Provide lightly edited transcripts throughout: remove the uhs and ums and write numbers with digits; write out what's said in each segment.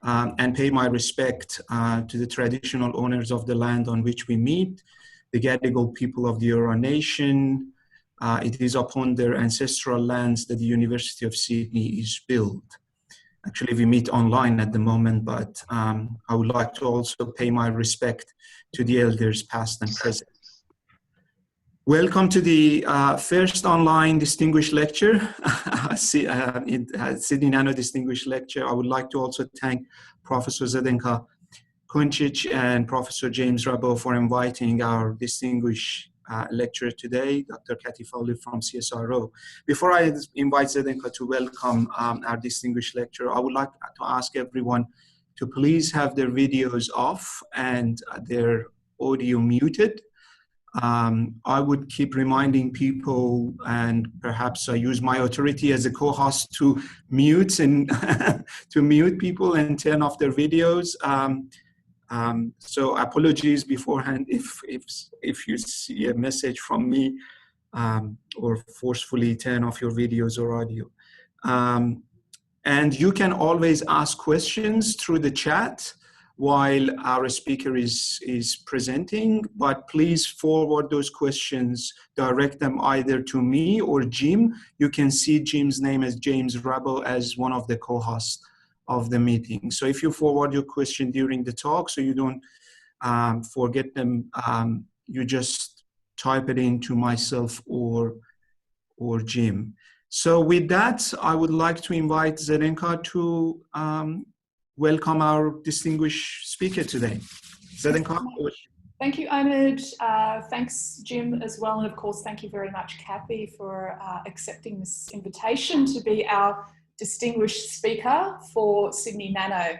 and pay my respect to the traditional owners of the land on which we meet, the Gadigal people of the Eora Nation. It is upon their ancestral lands that the University of Sydney is built. Actually, we meet online at the moment, but I would like to also pay my respect to the elders past and present. Welcome to the first online distinguished lecture, Sydney Nano Distinguished Lecture. I would like to also thank Professor Zdenka Kuncic and Professor James Rabo for inviting our distinguished lecturer today, Dr. Cathy Foley from CSIRO. Before I invite Zdenka to welcome our distinguished lecturer, I would like to ask everyone to please have their videos off and their audio muted. I would keep reminding people, and perhaps I use my authority as a co-host to mute and to mute people and turn off their videos. So apologies beforehand if you see a message from me or forcefully turn off your videos or audio. And you can always ask questions through the chat while our speaker is presenting, but please forward those questions, direct them either to me or Jim. You can see Jim's name as James Rabo as one of the co-hosts of the meeting. So if you forward your question during the talk so you don't forget them, you just type it into myself or Jim. So with that, I would like to invite Zdenka to welcome our distinguished speaker today. Zdenka. Thank you, Ahmed. Thanks, Jim, as well. And of course, thank you very much, Cathy, for accepting this invitation to be our distinguished speaker for Sydney Nano.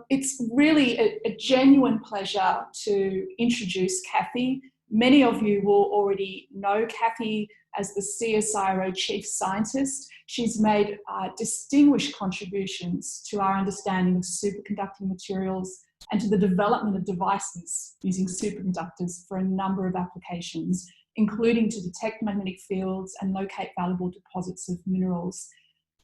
It's really a genuine pleasure to introduce Cathy. Many of you will already know Cathy as the CSIRO Chief Scientist. She's made distinguished contributions to our understanding of superconducting materials and to the development of devices using superconductors for a number of applications, including to detect magnetic fields and locate valuable deposits of minerals.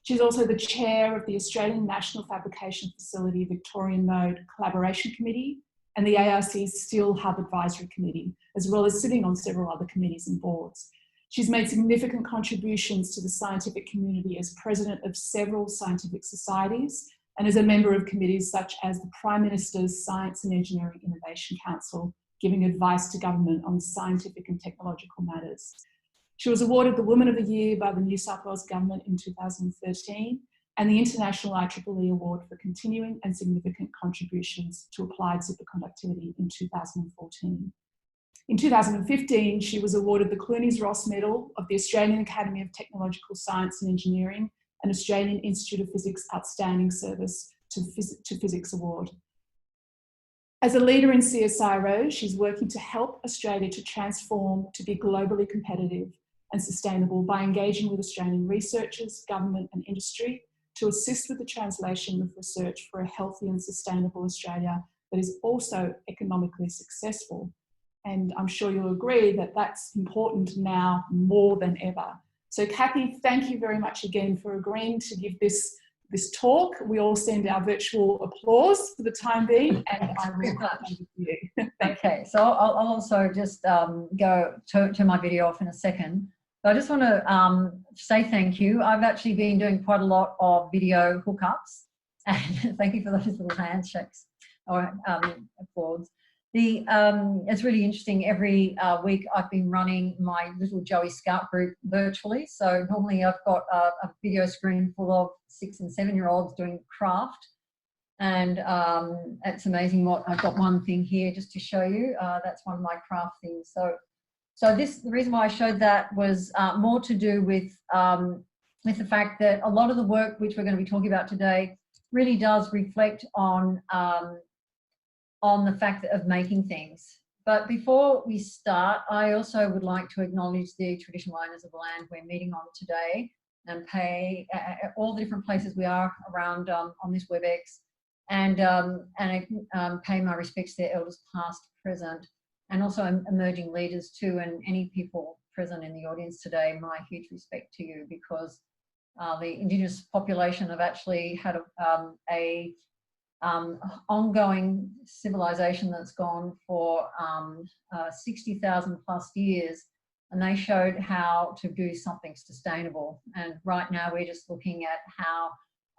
She's also the chair of the Australian National Fabrication Facility Victorian Node Collaboration Committee and the ARC's Steel Hub Advisory Committee, as well as sitting on several other committees and boards. She's made significant contributions to the scientific community as president of several scientific societies and as a member of committees such as the Prime Minister's Science and Engineering Innovation Council, giving advice to government on scientific and technological matters. She was awarded the Woman of the Year by the New South Wales Government in 2013 and the International IEEE Award for continuing and significant contributions to applied superconductivity in 2014. In 2015, she was awarded the Clunies Ross Medal of the Australian Academy of Technological Science and Engineering and Australian Institute of Physics Outstanding Service to Physics Award. As a leader in CSIRO, she's working to help Australia to transform to be globally competitive and sustainable by engaging with Australian researchers, government and industry to assist with the translation of research for a healthy and sustainable Australia that is also economically successful. And I'm sure you'll agree that that's important now more than ever. So Cathy, thank you very much again for agreeing to give this talk. We all send our virtual applause for the time being, and I will continue with you. Okay, so I'll also just go turn my video off in a second. But I just want to say thank you. I've actually been doing quite a lot of video hookups, and thank you for those little handshakes or applause. It's really interesting. Every week I've been running my little Joey Scout group virtually. So normally I've got a video screen full of 6- and 7-year-olds doing craft. And it's amazing what I've got one thing here just to show you. That's one of my craft things. So the reason why I showed that was more to do with the fact that a lot of the work which we're going to be talking about today really does reflect on the fact of making things. But before we start, I also would like to acknowledge the traditional owners of the land we're meeting on today and pay all the different places we are around on this WebEx, and pay my respects to their elders past, present, and also emerging leaders too, and any people present in the audience today, my huge respect to you, because the Indigenous population have actually had ongoing civilization that's gone for 60,000 plus years, and they showed how to do something sustainable. And right now we're just looking at how,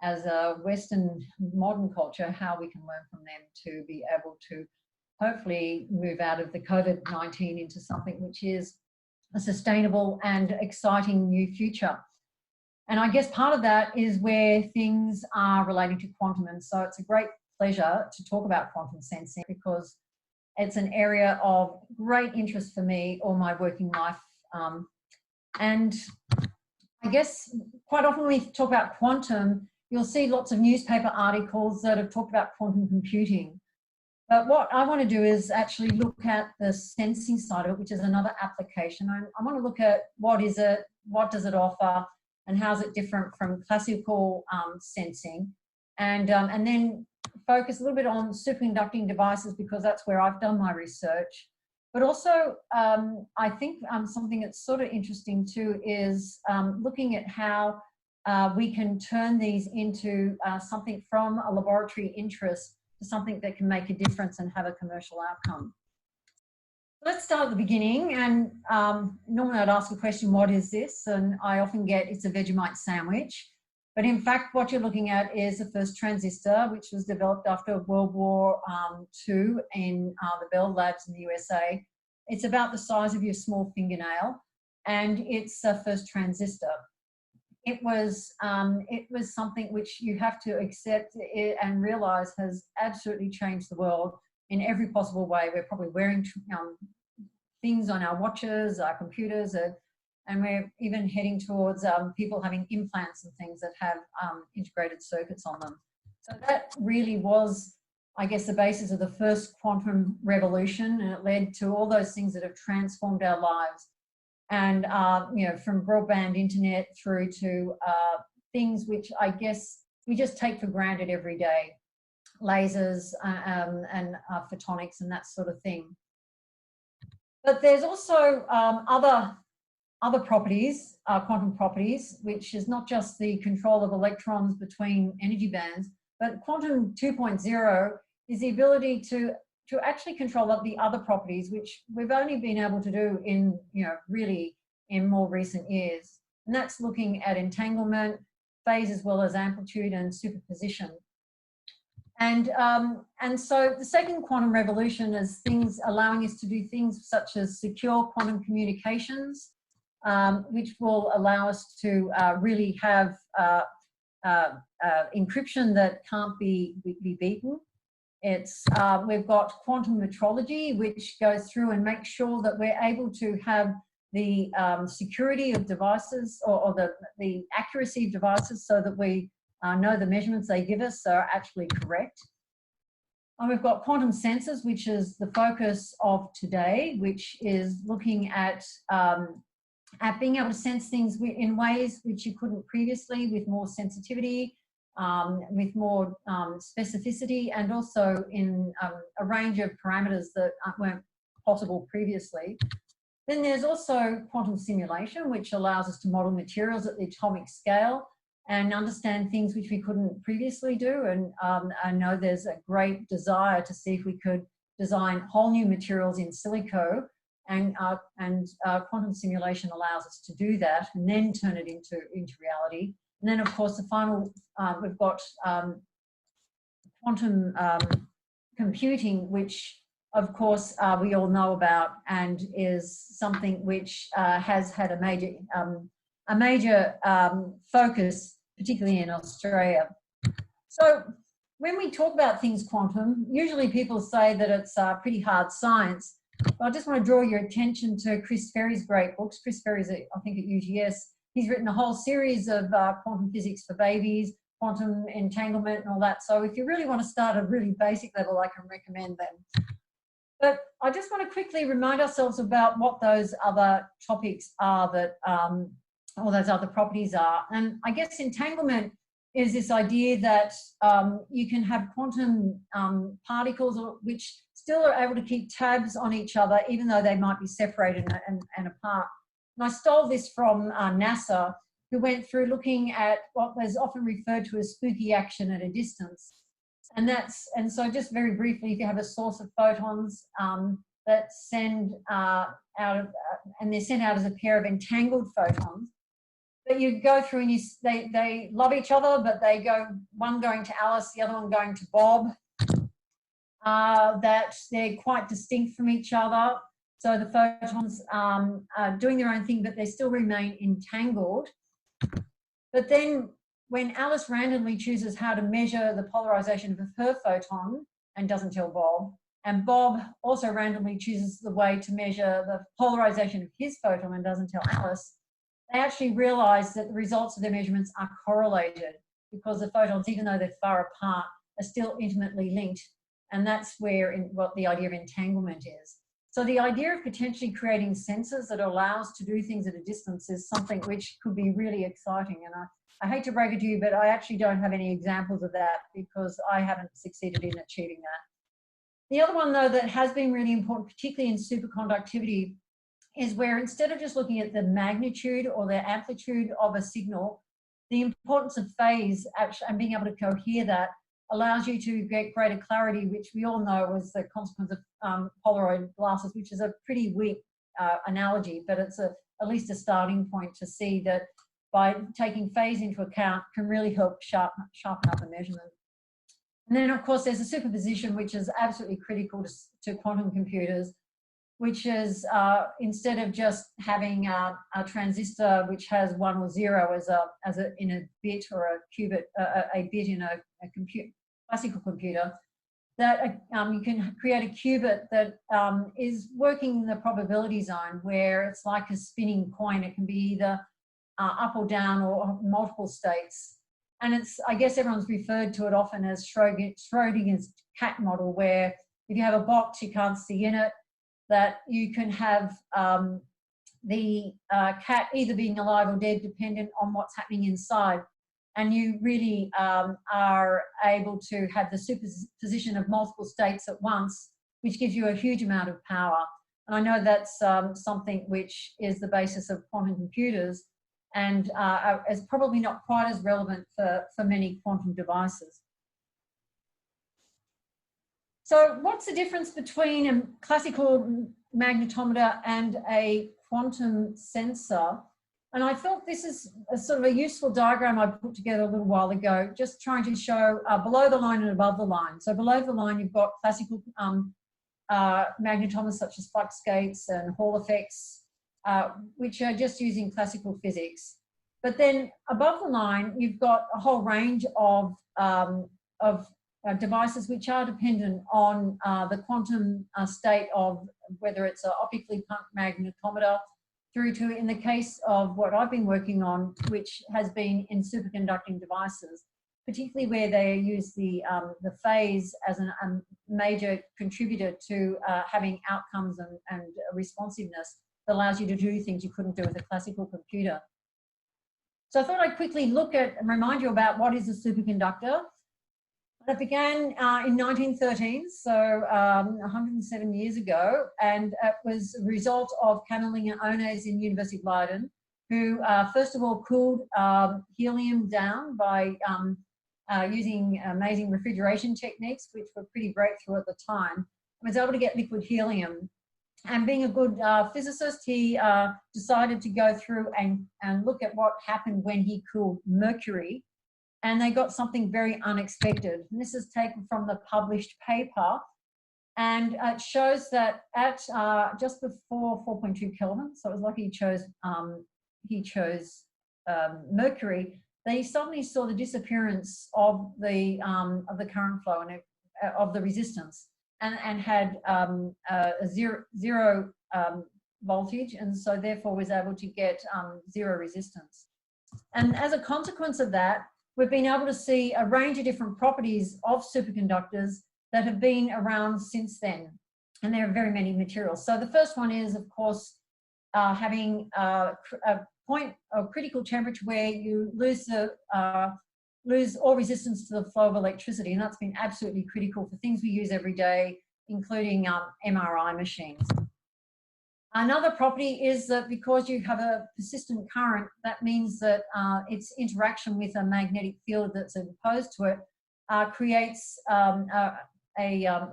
as a Western modern culture, how we can learn from them to be able to hopefully move out of the COVID-19 into something which is a sustainable and exciting new future. And I guess part of that is where things are relating to quantum. And so it's a great pleasure to talk about quantum sensing, because it's an area of great interest for me all my working life. And I guess quite often when we talk about quantum, you'll see lots of newspaper articles that have talked about quantum computing. But what I want to do is actually look at the sensing side of it, which is another application. I want to look at what is it, what does it offer, and how is it different from classical sensing, and then focus a little bit on superconducting devices, because that's where I've done my research. But also, I think something that's sort of interesting too is looking at how we can turn these into something from a laboratory interest to something that can make a difference and have a commercial outcome. Let's start at the beginning, and normally I'd ask a question, what is this? And I often get, it's a Vegemite sandwich. But in fact, what you're looking at is the first transistor, which was developed after World War II in the Bell Labs in the USA. It's about the size of your small fingernail, and it's the first transistor. It was something which you have to accept and realize has absolutely changed the world in every possible way. We're probably wearing things on our watches, our computers, and we're even heading towards people having implants and things that have integrated circuits on them. So that really was, I guess, the basis of the first quantum revolution, and it led to all those things that have transformed our lives. And, you know, from broadband internet through to things which I guess we just take for granted every day, lasers and photonics and that sort of thing. But there's also other properties, quantum properties, which is not just the control of electrons between energy bands, but quantum 2.0 is the ability to actually control the other properties, which we've only been able to do in, you know, really in more recent years. And that's looking at entanglement, phase as well as amplitude, and superposition. And so the second quantum revolution is things allowing us to do things such as secure quantum communications, which will allow us to really have encryption that can't be beaten. We've got quantum metrology, which goes through and makes sure that we're able to have the security of devices, or the accuracy of devices, so that we know the measurements they give us are actually correct. And we've got quantum sensors, which is the focus of today, which is looking at being able to sense things in ways which you couldn't previously, with more sensitivity, with more specificity, and also in a range of parameters that weren't possible previously. Then there's also quantum simulation, which allows us to model materials at the atomic scale and understand things which we couldn't previously do. And I know there's a great desire to see if we could design whole new materials in silico, and quantum simulation allows us to do that and then turn it into reality. And then, of course, the final, we've got quantum computing, which, of course, we all know about, and is something which has had a major focus, particularly in Australia. So when we talk about things quantum, usually people say that it's pretty hard science. But I just want to draw your attention to Chris Ferry's great books. Chris Ferry's, I think, at UTS. He's written a whole series of quantum physics for babies, quantum entanglement and all that. So if you really want to start at a really basic level, I can recommend them. But I just want to quickly remind ourselves about what those other topics are that, or those other properties are. And I guess entanglement is this idea that you can have quantum particles which still are able to keep tabs on each other, even though they might be separated and apart. And I stole this from NASA, who went through looking at what was often referred to as spooky action at a distance. And so just very briefly, if you have a source of photons that send and they're sent out as a pair of entangled photons, that you go through and they love each other, but they go, one going to Alice, the other one going to Bob, that they're quite distinct from each other. So the photons are doing their own thing, but they still remain entangled. But then when Alice randomly chooses how to measure the polarization of her photon and doesn't tell Bob, and Bob also randomly chooses the way to measure the polarization of his photon and doesn't tell Alice, they actually realize that the results of their measurements are correlated, because the photons, even though they're far apart, are still intimately linked. And that's where what the idea of entanglement is. So the idea of potentially creating sensors that allow us to do things at a distance is something which could be really exciting. And I hate to break it to you, but I actually don't have any examples of that because I haven't succeeded in achieving that. The other one, though, that has been really important, particularly in superconductivity, is where instead of just looking at the magnitude or the amplitude of a signal, the importance of phase actually, and being able to cohere that allows you to get greater clarity, which we all know was the consequence of Polaroid glasses, which is a pretty weak analogy, but it's at least a starting point to see that by taking phase into account can really help sharpen up a measurement. And then, of course, there's a superposition, which is absolutely critical to quantum computers, which is instead of just having a transistor which has 1 or 0 in a bit or a qubit, a bit in a classical computer, that you can create a qubit that is working in the probability zone, where it's like a spinning coin. It can be either up or down or multiple states. And it's, I guess everyone's referred to it often as Schrodinger's cat model, where if you have a box you can't see in it, that you can have the cat either being alive or dead dependent on what's happening inside. And you really are able to have the superposition of multiple states at once, which gives you a huge amount of power. And I know that's something which is the basis of quantum computers, and is probably not quite as relevant for many quantum devices. So what's the difference between a classical magnetometer and a quantum sensor? And I thought this is a sort of a useful diagram I put together a little while ago, just trying to show below the line and above the line. So below the line, you've got classical magnetometers such as flux gates and Hall effects, which are just using classical physics. But then above the line, you've got a whole range of devices which are dependent on the quantum state of whether it's an optically pumped magnetometer, through to, in the case of what I've been working on, which has been in superconducting devices, particularly where they use the phase as a major contributor to having outcomes and responsiveness that allows you to do things you couldn't do with a classical computer. So I thought I'd quickly look at and remind you about what is a superconductor. It began in 1913, so 107 years ago, and it was a result of Kamerlingh and Onnes in University of Leiden, who first of all cooled helium down by using amazing refrigeration techniques, which were pretty breakthrough at the time, and was able to get liquid helium. And being a good physicist, he decided to go through and look at what happened when he cooled mercury. And they got something very unexpected. And this is taken from the published paper. And it shows that at just before 4.2 Kelvin, so it was like he chose mercury, they suddenly saw the disappearance of the current flow and of the resistance, and had a zero voltage, and so therefore was able to get zero resistance. And as a consequence of that, we've been able to see a range of different properties of superconductors that have been around since then. And there are very many materials. So the first one is, of course, having a point of critical temperature where you lose all resistance to the flow of electricity. And that's been absolutely critical for things we use every day, including MRI machines. Another property is that because you have a persistent current, that means that its interaction with a magnetic field that's opposed to it creates a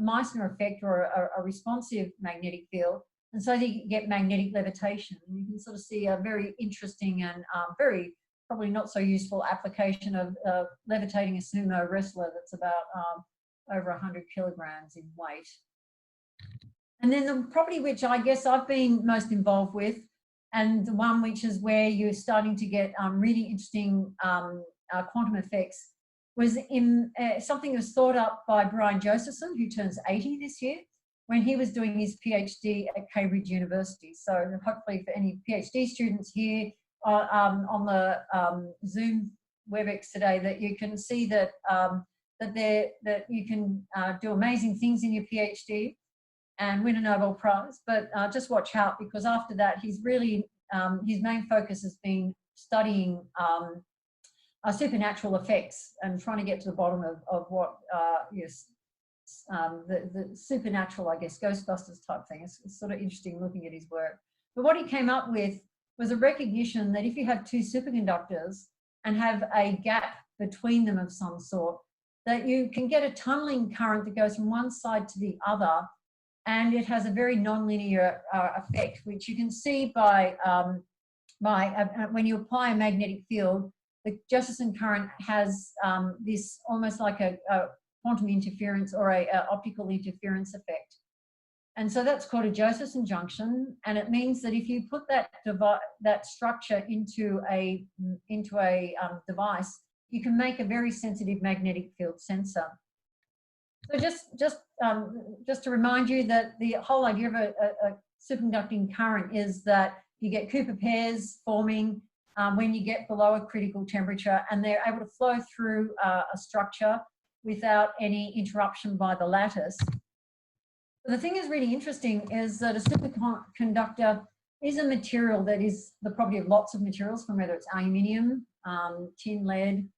Meissner effect or a responsive magnetic field, and so you get magnetic levitation. And you can sort of see a very interesting and very probably not so useful application of levitating a sumo wrestler that's about over 100 kilograms in weight. And then the property which I guess I've been most involved with, and the one which is where you're starting to get really interesting quantum effects, was in something that was thought up by Brian Josephson, who turns 80 this year, when he was doing his PhD at Cambridge University. So hopefully for any PhD students here on the Zoom WebEx today, that you can see that that you can do amazing things in your PhD and win a Nobel Prize, but just watch out, because after that he's really, his main focus has been studying supernatural effects and trying to get to the bottom of what, yes, the supernatural, I guess, Ghostbusters type thing. It's sort of interesting looking at his work. But what he came up with was a recognition that if you have two superconductors and have a gap between them of some sort, that you can get a tunneling current that goes from one side to the other, and it has a very nonlinear effect, which you can see by when you apply a magnetic field. The Josephson current has this almost like a quantum interference or a optical interference effect. And so that's called a Josephson junction, and it means that if you put that structure into a device, you can make a very sensitive magnetic field sensor. So just to remind you that the whole idea of a superconducting current is that you get Cooper pairs forming when you get below a critical temperature, and they're able to flow through a structure without any interruption by the lattice. But the thing that's really interesting is that a superconductor is a material that is the property of lots of materials, from whether it's aluminium, tin, lead,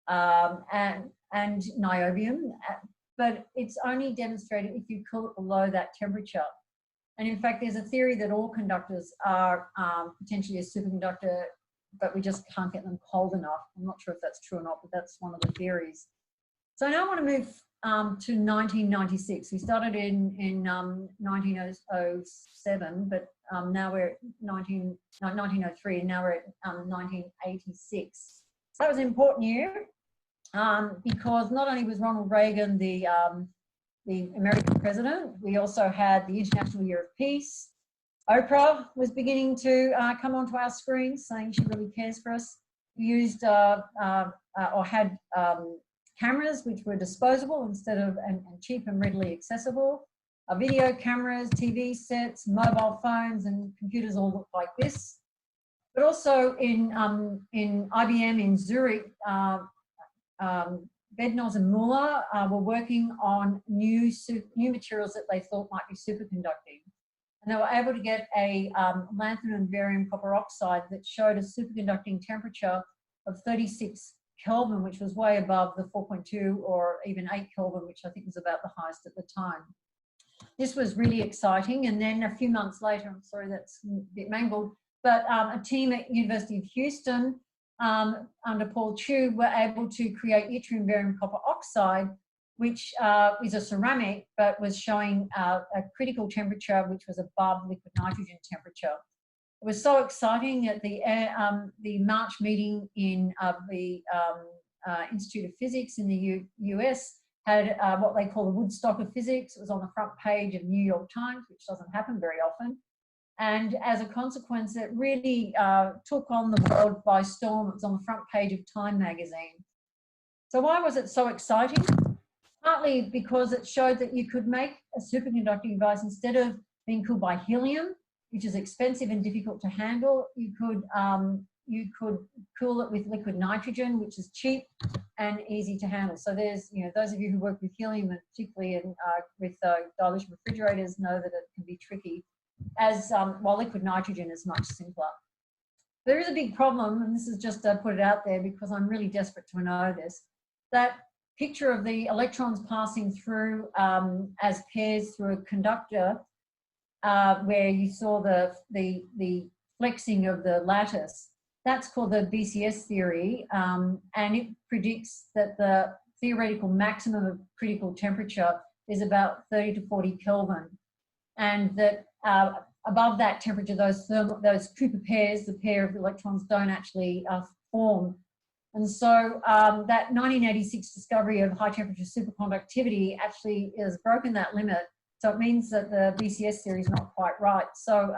and niobium, but it's only demonstrated if you cool it below that temperature. And in fact, there's a theory that all conductors are potentially a superconductor, but we just can't get them cold enough. I'm not sure if that's true or not, but that's one of the theories. So now I want to move to 1996. We started in 1907, but now we're at 1903, and now we're at 1986. So that was an important year because not only was Ronald Reagan the American president, we also had the International Year of Peace. Oprah was beginning to come onto our screens, saying she really cares for us. We used or had cameras which were disposable instead of and cheap and readily accessible. Video cameras, TV sets, mobile phones, and computers all looked like this. But also in IBM in Zurich, Bednoz and Muller were working on new materials that they thought might be superconducting. And they were able to get a lanthanum and barium copper oxide that showed a superconducting temperature of 36 Kelvin, which was way above the 4.2 or even 8 Kelvin, which I think was about the highest at the time. This was really exciting. And then a few months later, I'm sorry, that's a bit mangled, but a team at University of Houston under Paul Chu were able to create yttrium barium copper oxide, which is a ceramic, but was showing a critical temperature which was above liquid nitrogen temperature. It was so exciting at the March meeting in the Institute of Physics in the US had what they call the Woodstock of Physics. It was on the front page of New York Times, which doesn't happen very often. And as a consequence, it really took on the world by storm. It was on the front page of Time magazine. So why was it so exciting? Partly because it showed that you could make a superconducting device instead of being cooled by helium, which is expensive and difficult to handle. You could cool it with liquid nitrogen, which is cheap and easy to handle. So there's, those of you who work with helium, and particularly with dilution refrigerators, know that it can be tricky, while liquid nitrogen is much simpler. There is a big problem, and this is just to put it out there because I'm really desperate to know this, that picture of the electrons passing through as pairs through a conductor, where you saw the flexing of the lattice. That's called the BCS theory, and it predicts that the theoretical maximum of critical temperature is about 30 to 40 Kelvin. And that above that temperature, those Cooper pairs, the pair of electrons, don't actually form. And so that 1986 discovery of high temperature superconductivity actually has broken that limit. So it means that the BCS theory is not quite right. So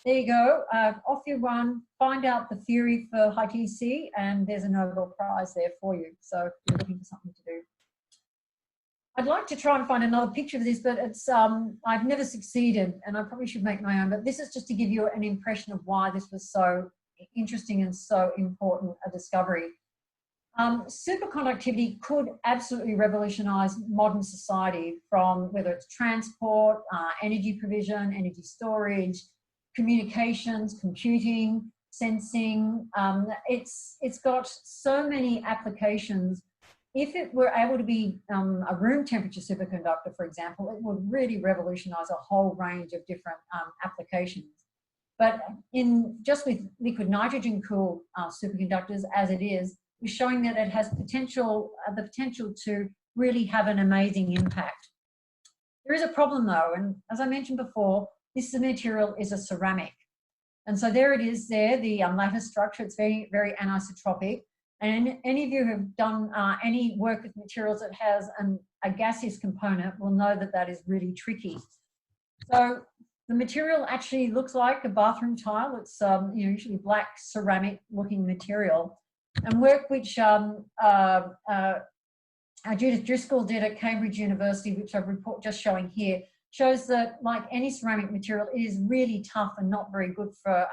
there you go, off you run, find out the theory for high TC, and there's a Nobel Prize there for you. So if you're looking for something to do. I'd like to try and find another picture of this, but it's I've never succeeded, and I probably should make my own, but this is just to give you an impression of why this was so interesting and so important a discovery. Superconductivity could absolutely revolutionize modern society, from whether it's transport, energy provision, energy storage, communications, computing, sensing. It's got so many applications. If it were able to be a room temperature superconductor, for example, it would really revolutionize a whole range of different applications. But just with liquid nitrogen cooled superconductors as it is, we're showing that it has the potential to really have an amazing impact. There is a problem though, and as I mentioned before, this material is a ceramic. And so there it is there, the lattice structure. It's very, very anisotropic. And any of you who have done any work with materials that has a gaseous component will know that that is really tricky. So the material actually looks like a bathroom tile. It's usually black ceramic looking material. And work which Judith Driscoll did at Cambridge University, which I've just showing here, shows that like any ceramic material, it is really tough and not very good for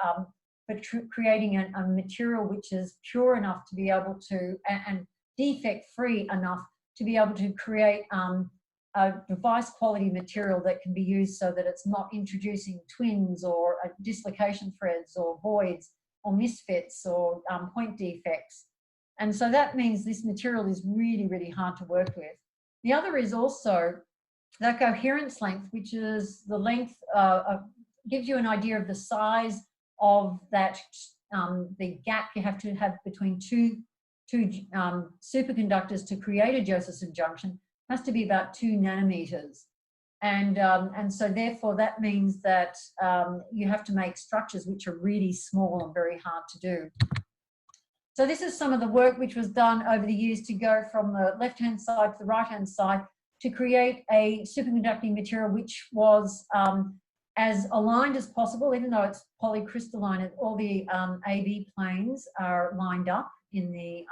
creating a material which is pure enough to be able to, and defect free enough to be able to create a device quality material that can be used so that it's not introducing twins or dislocation threads or voids or misfits or point defects. And so that means this material is really, really hard to work with. The other is also that coherence length, which is the length, gives you an idea of the size of that, the gap you have to have between two superconductors to create a Josephson junction has to be about 2 nanometers. And so therefore that means that you have to make structures which are really small and very hard to do. So this is some of the work which was done over the years to go from the left-hand side to the right-hand side to create a superconducting material which was as aligned as possible, even though it's polycrystalline. All the AB planes are lined up in the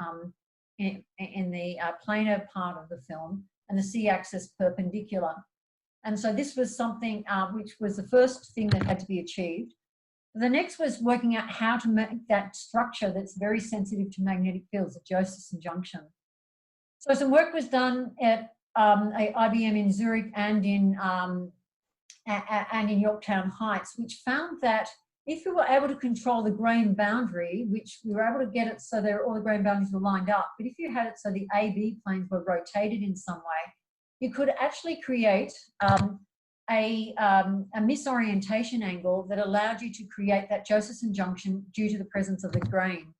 planar part of the film, and the C-axis perpendicular. And so this was something which was the first thing that had to be achieved. The next was working out how to make that structure that's very sensitive to magnetic fields, a Josephson junction. So some work was done at IBM in Zurich and in Yorktown Heights, which found that if we were able to control the grain boundary, which we were able to get it so that all the grain boundaries were lined up, but if you had it so the AB planes were rotated in some way, you could actually create a misorientation angle that allowed you to create that Josephson junction due to the presence of the grain.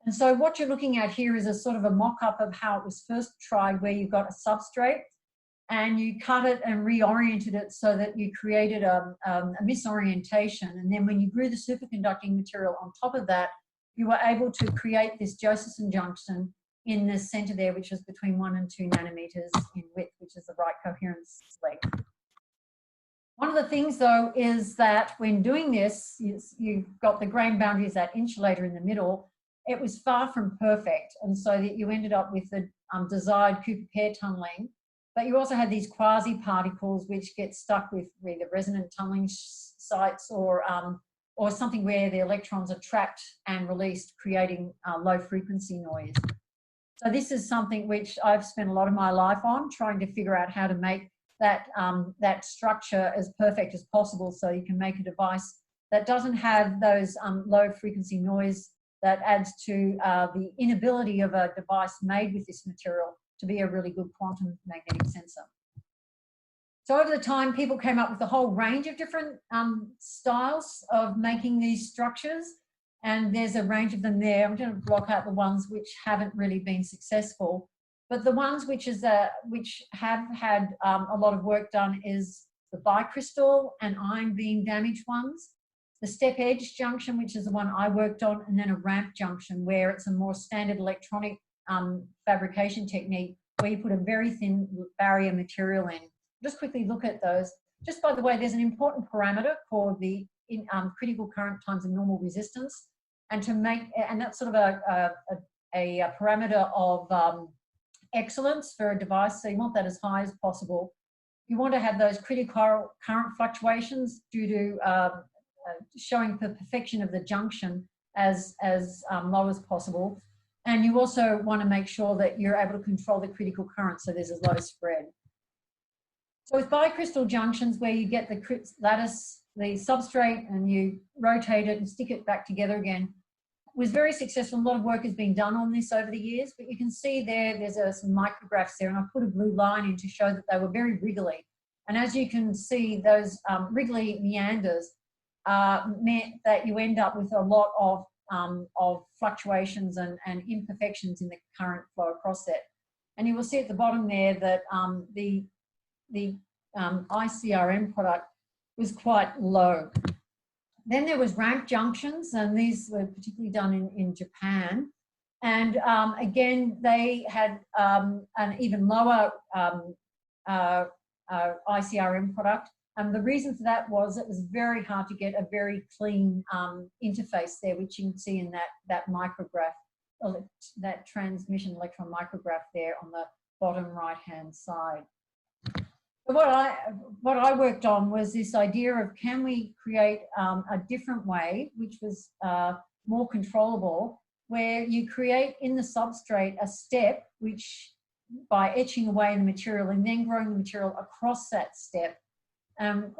And so what you're looking at here is a sort of a mock-up of how it was first tried, where you've got a substrate and you cut it and reoriented it so that you created a misorientation. And then when you grew the superconducting material on top of that, you were able to create this Josephson junction in the center there, which was between 1 and 2 nanometers in width, which is the right coherence length. One of the things though is that when doing this, you've got the grain boundary as that insulator in the middle. It was far from perfect, and so that you ended up with the desired Cooper pair tunneling, but you also had these quasi-particles which get stuck with either resonant tunneling sites or something where the electrons are trapped and released, creating low frequency noise. So this is something which I've spent a lot of my life on, trying to figure out how to make that, that structure as perfect as possible so you can make a device that doesn't have those low frequency noise that adds to the inability of a device made with this material to be a really good quantum magnetic sensor. So over the time, people came up with a whole range of different styles of making these structures, and there's a range of them there. I'm going to block out the ones which haven't really been successful. But the ones which have had a lot of work done is the bicrystal and ion beam damaged ones, the step edge junction, which is the one I worked on, and then a ramp junction where it's a more standard electronic fabrication technique where you put a very thin barrier material in. Just quickly look at those. Just by the way, there's an important parameter called the critical current times the normal resistance, and that's sort of a parameter of excellence for a device. So you want that as high as possible. You want to have those critical current fluctuations due to showing the perfection of the junction as low as possible. And you also want to make sure that you're able to control the critical current so there's a low spread. So with bicrystal junctions, where you get the lattice, the substrate, and you rotate it and stick it back together again, was very successful. A lot of work has been done on this over the years, but you can see there's some micrographs there, and I put a blue line in to show that they were very wriggly. And as you can see, those wriggly meanders meant that you end up with a lot of fluctuations and imperfections in the current flow across that. And you will see at the bottom there that the ICRM product was quite low. Then there was ramp junctions, and these were particularly done in Japan. And again, they had an even lower ICRM product. And the reason for that was it was very hard to get a very clean interface there, which you can see in that micrograph, that transmission electron micrograph there on the bottom right-hand side. So what I worked on was this idea of, can we create a different way, which was more controllable, where you create in the substrate a step, which by etching away the material and then growing the material across that step, and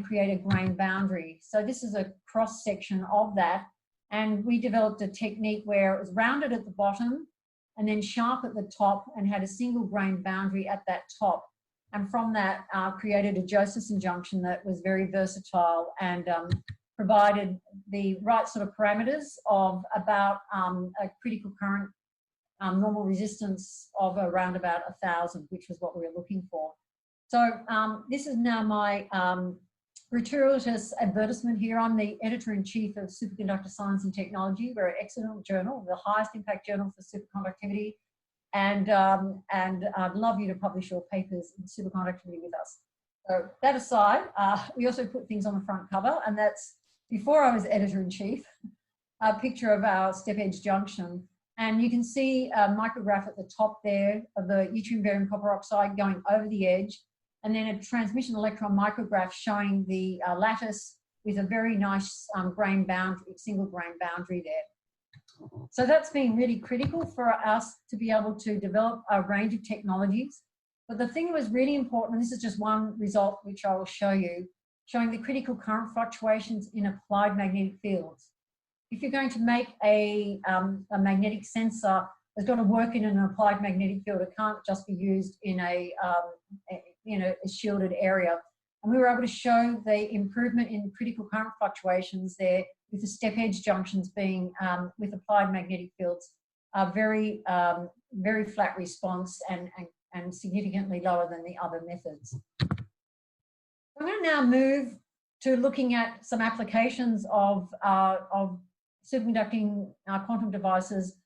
create a grain boundary. So this is a cross section of that, and we developed a technique where it was rounded at the bottom and then sharp at the top and had a single grain boundary at that top. And from that, created a Josephson junction that was very versatile and provided the right sort of parameters of about a critical current normal resistance of around about 1,000, which was what we were looking for. So this is now my gratuitous advertisement here. I'm the editor-in-chief of Superconductor Science and Technology. We're an excellent journal, the highest impact journal for superconductivity. And I'd love you to publish your papers in superconductivity with us. So that aside, we also put things on the front cover, and that's, before I was editor-in-chief, a picture of our step edge junction. And you can see a micrograph at the top there of the yttrium barium copper oxide going over the edge, and then a transmission electron micrograph showing the lattice with a very nice grain boundary, single grain boundary there. So that's been really critical for us to be able to develop a range of technologies. But the thing that was really important, and this is just one result which I will show you, showing the critical current fluctuations in applied magnetic fields. If you're going to make a magnetic sensor that's got to work in an applied magnetic field, it can't just be used in a shielded area. And we were able to show the improvement in critical current fluctuations there, with the step edge junctions being, with applied magnetic fields, very flat response and significantly lower than the other methods. I'm going to now move to looking at some applications of superconducting quantum devices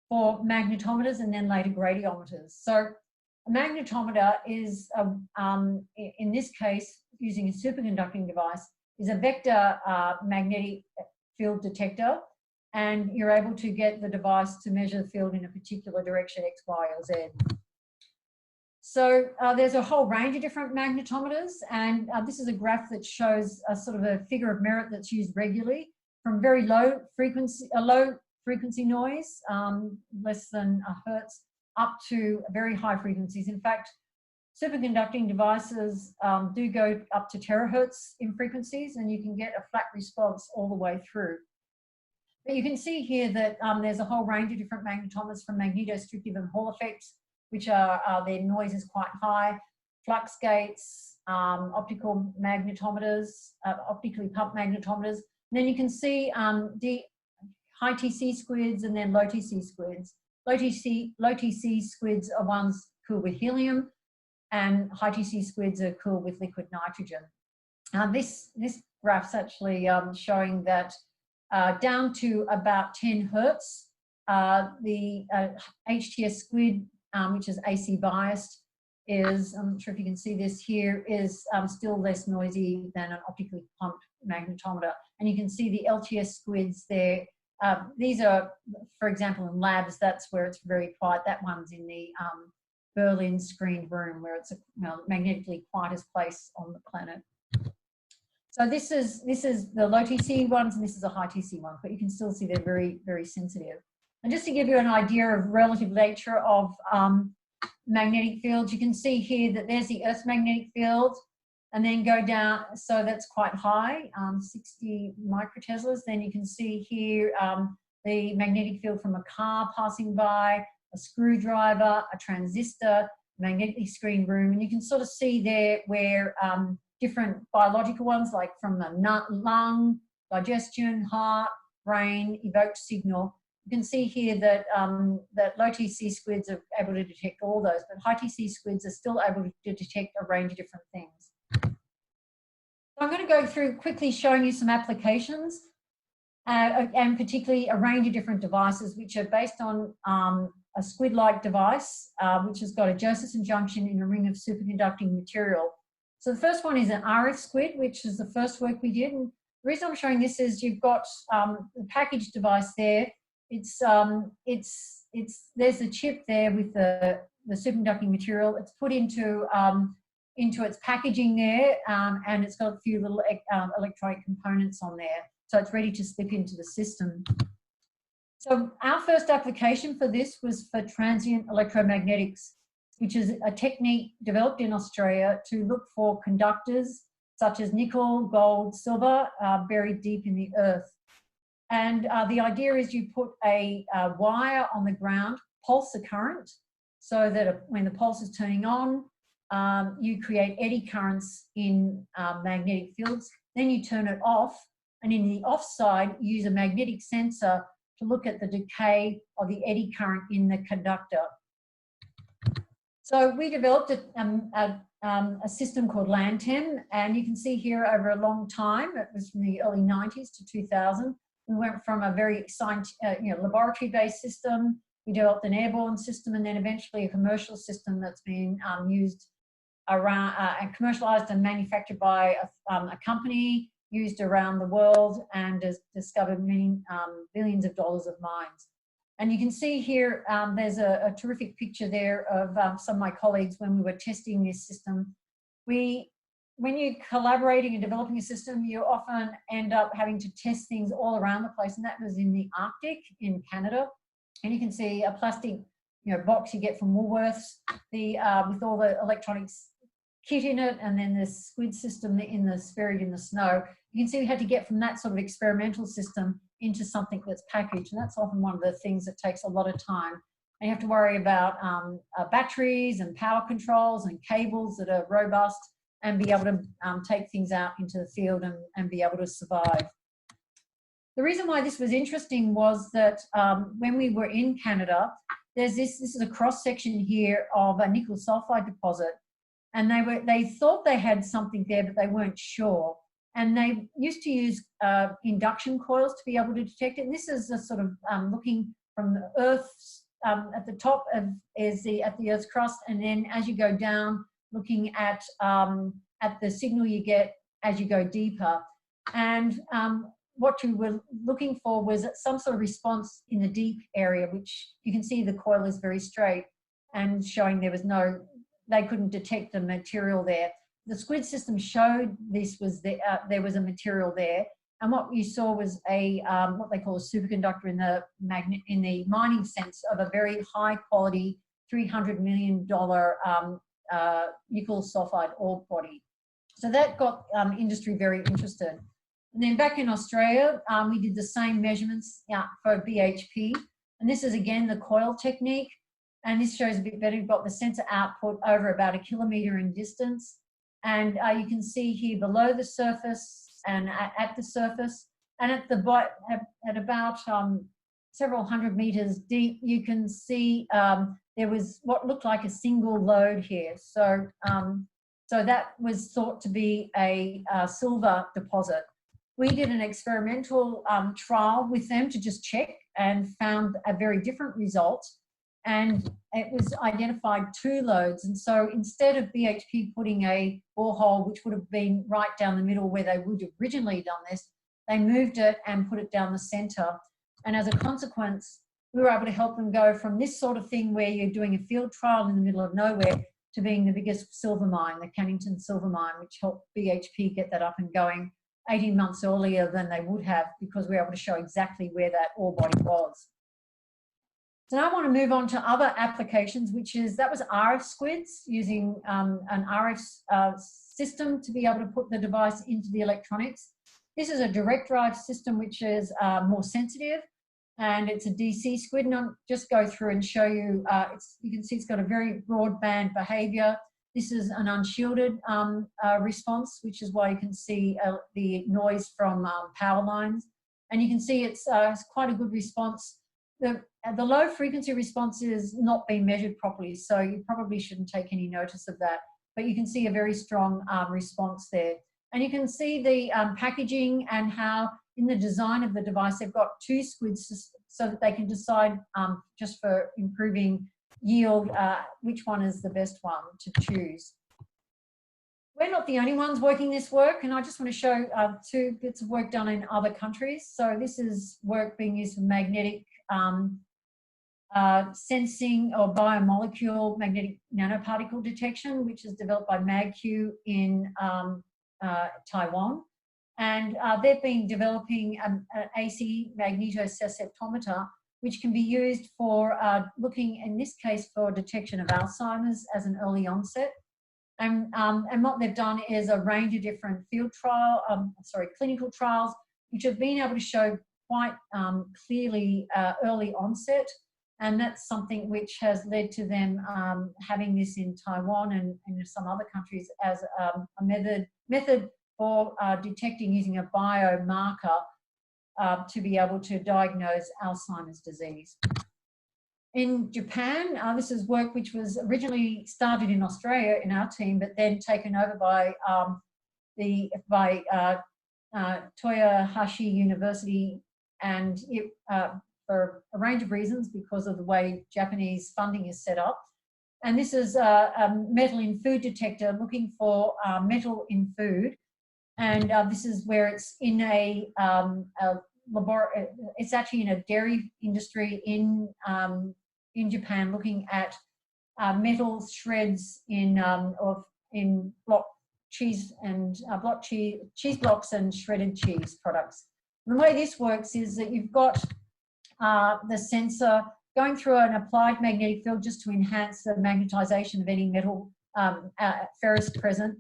for magnetometers and then later gradiometers. So a magnetometer is, in this case, using a superconducting device, is a vector magnetic field detector, and you're able to get the device to measure the field in a particular direction, X, Y, or Z. So there's a whole range of different magnetometers, and this is a graph that shows a sort of a figure of merit that's used regularly, from very low frequency noise, less than a hertz, up to very high frequencies. In fact, superconducting devices do go up to terahertz in frequencies, and you can get a flat response all the way through. But you can see here that there's a whole range of different magnetometers, from magnetostrictive and Hall effects, which are their noise is quite high, flux gates, optical magnetometers, optically pumped magnetometers. And then you can see the high TC squids and then low TC squids. low TC squids are ones cooled with helium, and high TC squids are cooled with liquid nitrogen. This graph's actually showing that down to about 10 hertz, the HTS squid, which is AC biased, is, I'm not sure if you can see this here, is still less noisy than an optically pumped magnetometer. And you can see the LTS squids there. These are, for example, in labs, that's where it's very quiet. That one's in the Berlin screened room, where it's a magnetically quietest place on the planet. So this is the low TC ones, and this is a high TC one, but you can still see they're very, very sensitive. And just to give you an idea of relative nature of magnetic fields, you can see here that there's the Earth's magnetic field, and then go down, so that's quite high, 60 microteslas. Then you can see here the magnetic field from a car passing by, a screwdriver, a transistor, magnetically screened room, and you can sort of see there where different biological ones, like from the lung, digestion, heart, brain, evoked signal. You can see here that, that low TC squids are able to detect all those, but high TC squids are still able to detect a range of different things. So I'm going to go through quickly showing you some applications, and particularly a range of different devices which are based on a squid-like device, which has got a Josephson junction in a ring of superconducting material. So the first one is an RF squid, which is the first work we did. And the reason I'm showing this is you've got the package device there. There's the chip there with the superconducting material. It's put into its packaging there, and it's got a few little electronic components on there. So it's ready to slip into the system. So our first application for this was for transient electromagnetics, which is a technique developed in Australia to look for conductors such as nickel, gold, silver, buried deep in the earth. And the idea is you put a wire on the ground, pulse the current, so that when the pulse is turning on, you create eddy currents in magnetic fields. Then you turn it off, and in the off side, use a magnetic sensor to look at the decay of the eddy current in the conductor. So we developed a system called LANTEM, and you can see here over a long time, it was from the early 90s to 2000, we went from a very laboratory-based system, we developed an airborne system, and then eventually a commercial system that's been used around, and commercialized and manufactured by a company, used around the world, and has discovered many billions of dollars of mines. And you can see here, there's a terrific picture there of some of my colleagues when we were testing this system. When you're collaborating and developing a system, you often end up having to test things all around the place, and that was in the Arctic in Canada. And you can see a plastic box you get from Woolworths, with all the electronics kit in it, and then the squid system buried in the snow. You can see we had to get from that sort of experimental system into something that's packaged, and that's often one of the things that takes a lot of time. And you have to worry about batteries and power controls and cables that are robust, and be able to take things out into the field and be able to survive. The reason why this was interesting was that when we were in Canada, this is a cross section here of a nickel sulfide deposit, and they thought they had something there, but they weren't sure. And they used to use induction coils to be able to detect it. And this is a sort of looking from the Earth's at the top at the Earth's crust, and then as you go down, looking at the signal you get as you go deeper. And what you were looking for was some sort of response in the deep area, which you can see the coil is very straight and showing they couldn't detect the material there. The squid system showed there was a material there, and what you saw was what they call a superconductor in the mining sense of a very high quality $300 million nickel sulfide ore body. So that got industry very interested. And then back in Australia, we did the same measurements for BHP, and this is again the coil technique, and this shows a bit better. We've got the sensor output over about 1 kilometre in distance. And you can see here below the surface and at the surface, and at about several hundred meters deep, you can see there was what looked like a single lode here. So, so that was thought to be a silver deposit. We did an experimental trial with them to just check and found a very different result. And it was identified 2 lodes. And so instead of BHP putting a borehole, which would have been right down the middle where they would have originally done this, they moved it and put it down the center. And as a consequence, we were able to help them go from this sort of thing where you're doing a field trial in the middle of nowhere to being the biggest silver mine, the Cannington silver mine, which helped BHP get that up and going 18 months earlier than they would have, because we were able to show exactly where that ore body was. So now I want to move on to other applications, which is, that was RF SQUIDs, using an RF system to be able to put the device into the electronics. This is a direct drive system, which is more sensitive, and it's a DC SQUID. And I'll just go through and show you, you can see it's got a very broadband behavior. This is an unshielded response, which is why you can see the noise from power lines. And you can see it's quite a good response. The low frequency response is not being measured properly, so you probably shouldn't take any notice of that. But you can see a very strong response there. And you can see the packaging and how in the design of the device, they've got 2 SQUIDs so that they can decide just for improving yield, which one is the best one to choose. We're not the only ones working this work, and I just want to show 2 bits of work done in other countries. So this is work being used for magnetic sensing or biomolecule magnetic nanoparticle detection, which is developed by MagQ in Taiwan. And they've been developing an AC magnetosusceptometer, which can be used for looking, in this case, for detection of Alzheimer's as an early onset. And what they've done is a range of different clinical trials, which have been able to show quite clearly early onset. And that's something which has led to them having this in Taiwan and in some other countries as a method for detecting using a biomarker to be able to diagnose Alzheimer's disease. In Japan, this is work which was originally started in Australia in our team, but then taken over by Toyohashi University, and it, for a range of reasons, because of the way Japanese funding is set up. And this is a metal in food detector looking for metal in food. And this is where it's in a laboratory. It's actually in a dairy industry in Japan, looking at metal shreds in block cheese and cheese blocks and shredded cheese products. And the way this works is that you've got the sensor going through an applied magnetic field just to enhance the magnetization of any metal ferrous present.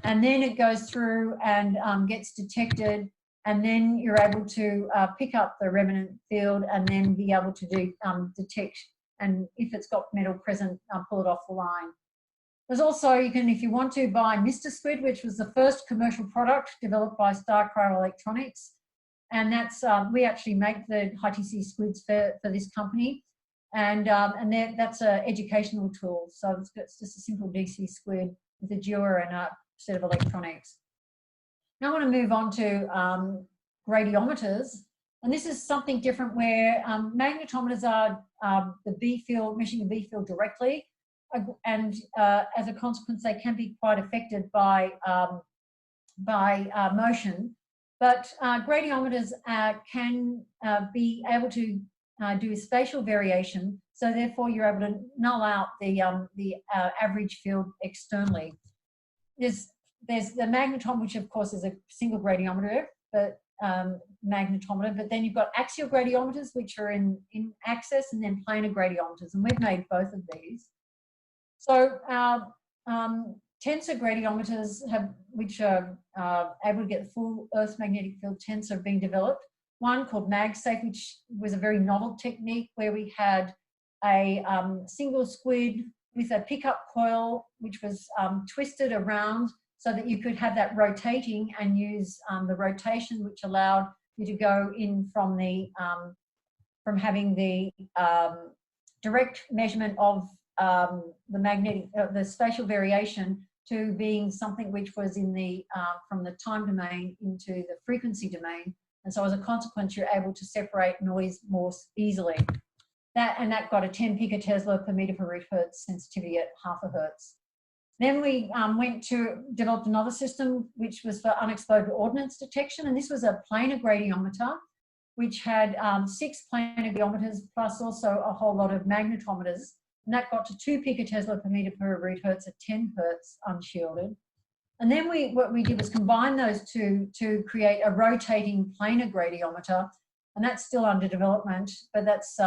And then it goes through and gets detected, and then you're able to pick up the remnant field and then be able to detect, and if it's got metal present, pull it off the line. There's also, you can, if you want to, buy Mr. Squid, which was the first commercial product developed by CSIRO Electronics. And that's, we actually make the high-TC squids for this company. And that's an educational tool. So it's just a simple DC squid with a Dewar and a set of electronics. Now I want to move on to gradiometers. And this is something different where magnetometers are the B field, measuring the B field directly. And as a consequence, they can be quite affected by motion. But gradiometers can be able to do spatial variation, so therefore you're able to null out the average field externally. There's the magnetometer, which of course is a single gradiometer, but magnetometer. But then you've got axial gradiometers, which are in axis, and then planar gradiometers, and we've made both of these. So tensor gradiometers which are able to get the full Earth magnetic field tensor being developed. One called MagSafe, which was a very novel technique where we had a single squid with a pickup coil, which was twisted around so that you could have that rotating and use the rotation, which allowed you to go in from from having the direct measurement of the spatial variation to being something which was in the from the time domain into the frequency domain, and so as a consequence you're able to separate noise more easily. That got a 10 picotesla per meter per root hertz sensitivity at half a hertz. Then we developed another system which was for unexploded ordnance detection, and this was a planar gradiometer which had 6 planar gradiometers plus also a whole lot of magnetometers, and that got to 2 picotesla per meter per root hertz at 10 hertz unshielded. And then what we did was combine those two to create a rotating planar gradiometer, and that's still under development, but that's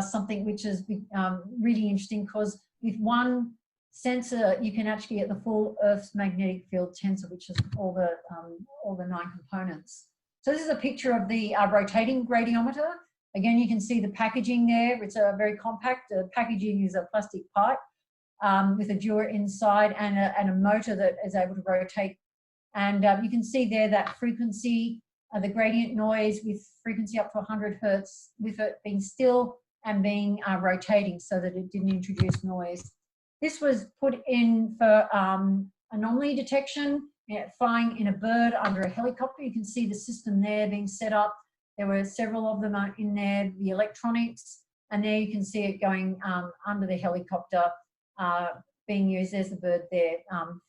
something which is really interesting, because with one sensor you can actually get the full Earth's magnetic field tensor, which is all the 9 components. So this is a picture of the rotating gradiometer. Again, you can see the packaging there. It's a very compact. The packaging is a plastic pipe with a dewar inside and a motor that is able to rotate. And you can see there that frequency, the gradient noise with frequency up to 100 hertz, with it being still and being rotating so that it didn't introduce noise. This was put in for anomaly detection, flying in a bird under a helicopter. You can see the system there being set up. There were several of them in there, the electronics, and there you can see it going under the helicopter being used. There's the bird there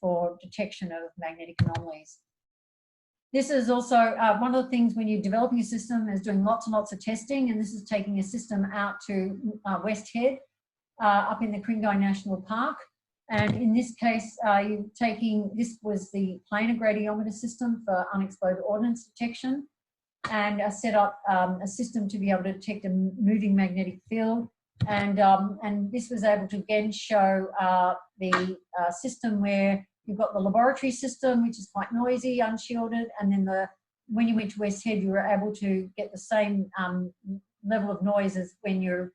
for detection of magnetic anomalies. This is also one of the things when you're developing a system is doing lots and lots of testing, and this is taking a system out to West Head up in the Kringai National Park. And in this case, this was the planar gradiometer system for unexploded ordnance detection, and set up a system to be able to detect a moving magnetic field. And this was able to again show the system where you've got the laboratory system, which is quite noisy, unshielded, and then when you went to West Head, you were able to get the same level of noise as when you're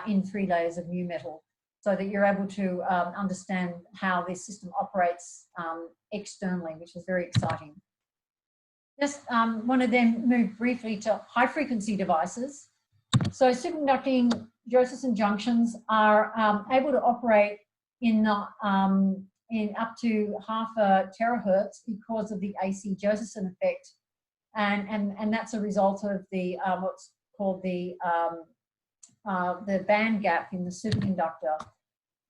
in 3 layers of new metal, so that you're able to understand how this system operates externally, which is very exciting. Just want to then move briefly to high frequency devices. So superconducting Josephson junctions are able to operate in up to half a terahertz because of the AC Josephson effect, and that's a result of the what's called the band gap in the superconductor.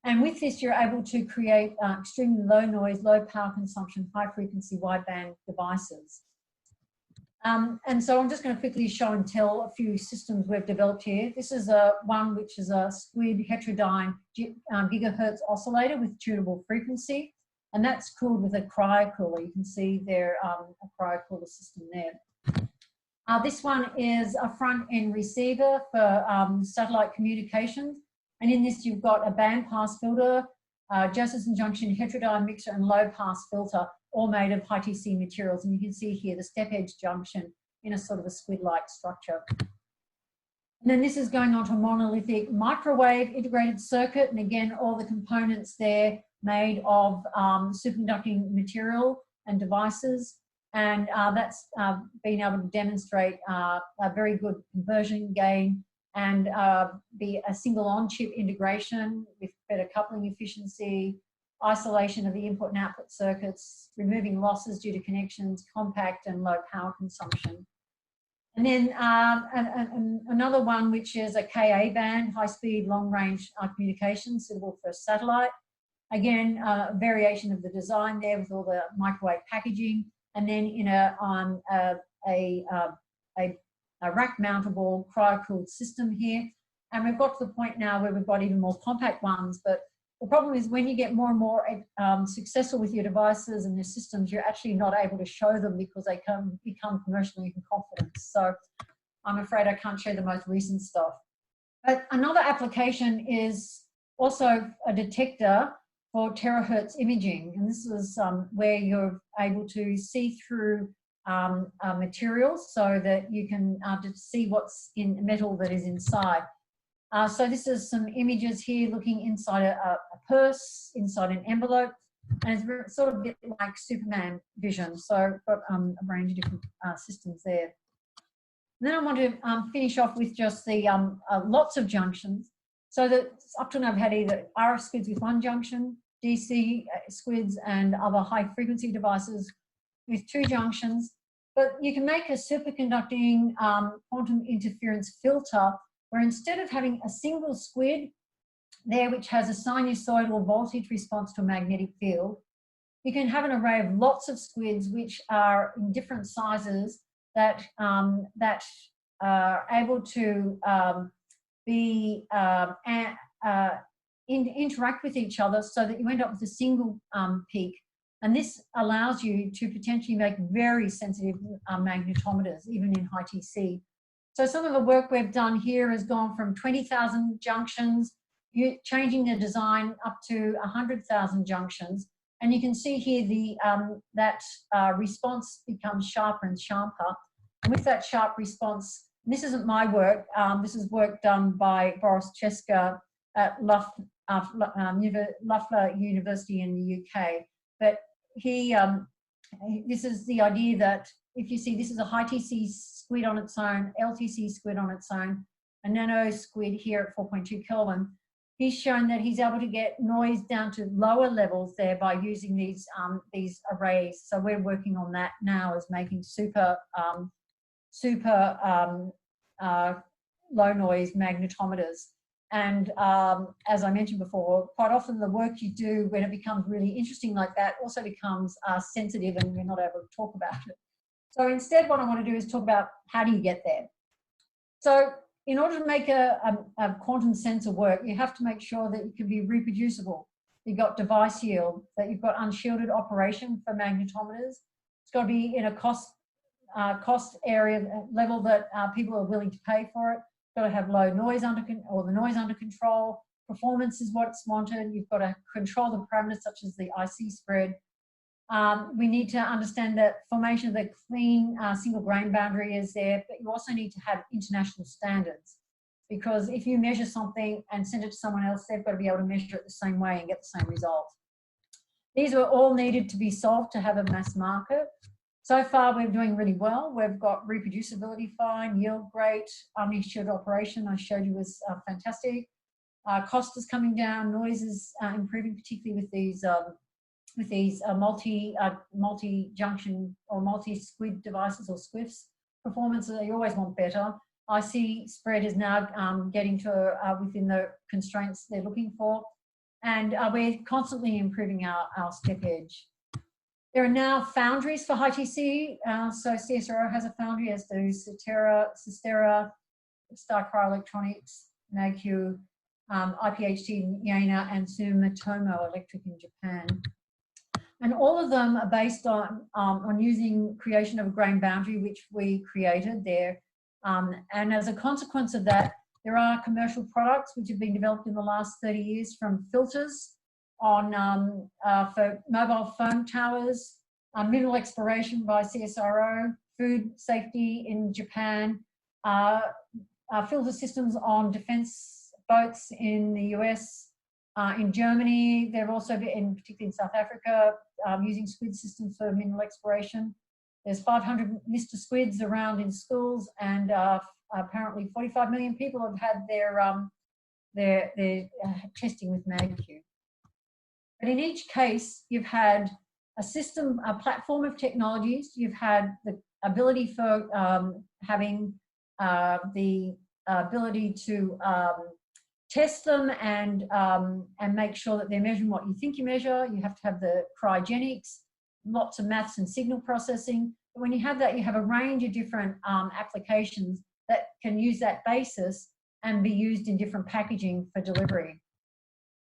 And with this, you're able to create extremely low noise, low power consumption, high frequency wideband devices. And so I'm just going to quickly show and tell a few systems we've developed here. This is one which is a SQUID heterodyne gigahertz oscillator with tunable frequency, and that's cooled with a cryocooler. You can see there a cryocooler system there. This one is a front-end receiver for satellite communications, and in this you've got a bandpass filter, Josephson Junction heterodyne mixer, and low-pass filter, all made of high TC materials. And you can see here the step edge junction in a sort of a squid-like structure. And then this is going on to a monolithic microwave integrated circuit, and again all the components there made of superconducting material and devices, and that's been able to demonstrate a very good conversion gain, and be a single on-chip integration with better coupling efficiency, isolation of the input and output circuits, removing losses due to connections, compact and low power consumption. And then another one which is a KA band, high-speed, long-range communication, suitable for satellite. Again, a variation of the design there with all the microwave packaging, and then in a rack-mountable cryo-cooled system here. And we've got to the point now where we've got even more compact ones, but the problem is when you get more and more successful with your devices and your systems, you're actually not able to show them because they become commercially in confidence. So I'm afraid I can't show the most recent stuff. But another application is also a detector for terahertz imaging. And this is where you're able to see through materials so that you can see what's in metal that is inside. So this is some images here looking inside a purse, inside an envelope, and it's sort of a bit like Superman vision. So I've got a range of different systems there. And then I want to finish off with just the lots of junctions. So that up to now I've had either RF SQUIDs with one junction, DC SQUIDs and other high frequency devices with 2 junctions. But you can make a superconducting quantum interference filter where instead of having a single SQUID there which has a sinusoidal voltage response to a magnetic field, you can have an array of lots of SQUIDs which are in different sizes that are able to interact with each other so that you end up with a single peak. And this allows you to potentially make very sensitive magnetometers, even in high TC. So some of the work we've done here has gone from 20,000 junctions, changing the design up to 100,000 junctions. And you can see here that response becomes sharper and sharper. And with that sharp response, this isn't my work, this is work done by Boris Cheska at Loughborough University in the UK. But this is the idea that if you see this is a high TC SQUID on its own, LTC SQUID on its own, a nano SQUID here at 4.2 Kelvin, he's shown that he's able to get noise down to lower levels there by using these arrays. So we're working on that now as making super low noise magnetometers. And as I mentioned before, quite often the work you do when it becomes really interesting like that also becomes sensitive and we're not able to talk about it. So instead what I want to do is talk about how do you get there. So in order to make a quantum sensor work, you have to make sure that it can be reproducible. You've got device yield, that you've got unshielded operation for magnetometers. It's got to be in a cost area level that people are willing to pay for it. Got to have low noise the noise under control. Performance is what's wanted. You've got to control the parameters such as the IC spread. We need to understand that formation of the clean single grain boundary is there, but you also need to have international standards, because if you measure something and send it to someone else, they've got to be able to measure it the same way and get the same result. These were all needed to be solved to have a mass market. So far, we're doing really well. We've got reproducibility fine, yield great, unshielded operation I showed you was fantastic. Cost is coming down, noise is improving, particularly with these multi-junction or multi-SQUID devices or SQUIFs. Performance, you always want better. IC spread is now getting to within the constraints they're looking for. And we're constantly improving our step edge. There are now foundries for high TC. So CSIRO has a foundry, as do Cetera, StarCryo Electronics, Enpuku, IPHT, Jena, and Sumitomo Electric in Japan. And all of them are based on using creation of a grain boundary, which we created there. And as a consequence of that, there are commercial products which have been developed in the last 30 years, from filters on for mobile phone towers, mineral exploration by CSIRO, food safety in Japan, filter systems on defense boats in the US, in Germany. They've also been, particularly in South Africa, using SQUID systems for mineral exploration. There's 500 Mr. SQUIDs around in schools, and apparently 45 million people have had their testing with MagQ. But in each case, you've had a system, a platform of technologies. You've had the ability for having the ability to test them and make sure that they're measuring what you think you measure. You have to have the cryogenics, lots of maths and signal processing. But when you have that, you have a range of different applications that can use that basis and be used in different packaging for delivery.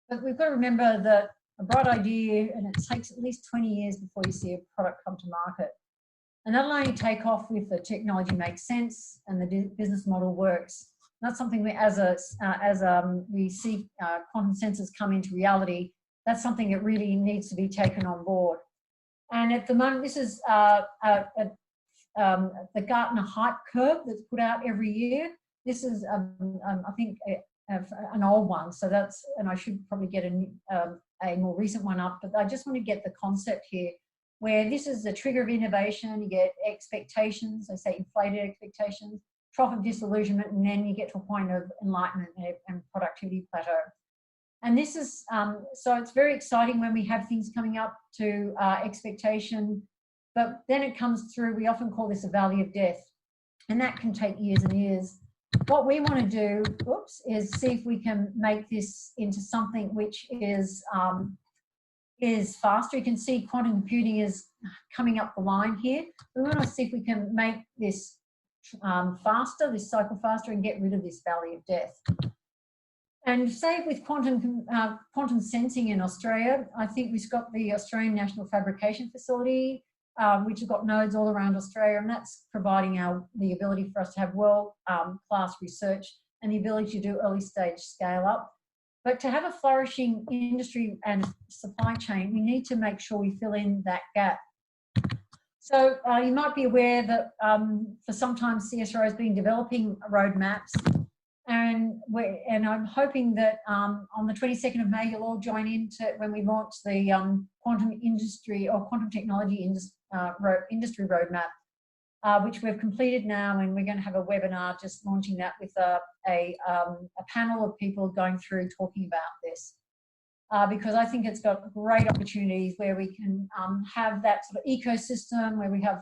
But we've got to remember that a bright idea, and it takes at least 20 years before you see a product come to market. And that'll only take off if the technology makes sense and the business model works. That's something we, we see quantum sensors come into reality, that's something that really needs to be taken on board. And at the moment, this is the Gartner hype curve that's put out every year. This is, I think, an old one, so that's, and I should probably get a more recent one up, but I just want to get the concept here, where this is the trigger of innovation. You get expectations, I say inflated expectations, trough of disillusionment, and then you get to a point of enlightenment and productivity plateau. And this is, so it's very exciting when we have things coming up to expectation, but then it comes through, we often call this a valley of death, and that can take years and years. What we want to do, is see if we can make this into something which is faster. You can see quantum computing is coming up the line here. We want to see if we can make this faster, this cycle faster, and get rid of this valley of death. And say with quantum sensing in Australia, I think we've got the Australian National Fabrication Facility, which has got nodes all around Australia, and that's providing the ability for us to have world-class research and the ability to do early stage scale up. But to have a flourishing industry and supply chain, we need to make sure we fill in that gap. So you might be aware that for some time CSIRO has been developing roadmaps, and I'm hoping that on the 22nd of May you'll all join in when we launch the quantum industry or quantum technology industry roadmap, which we've completed now, and we're going to have a webinar just launching that with a panel of people going through talking about this. Because I think it's got great opportunities where we can have that sort of ecosystem, where we have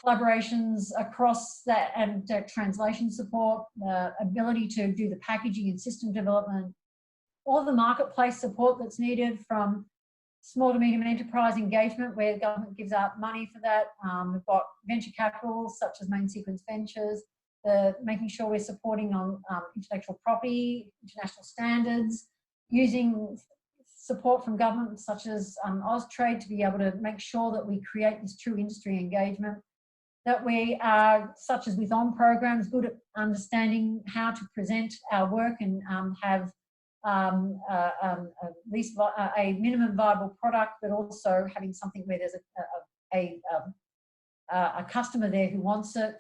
collaborations across that and translation support, the ability to do the packaging and system development, all the marketplace support that's needed from small to medium enterprise engagement where the government gives out money for that. We've got venture capital such as Main Sequence Ventures, making sure we're supporting on intellectual property, international standards, using support from governments such as Austrade to be able to make sure that we create this true industry engagement, that we are, such as with ON programs, good at understanding how to present our work and have at least a minimum viable product, but also having something where there's a customer there who wants it,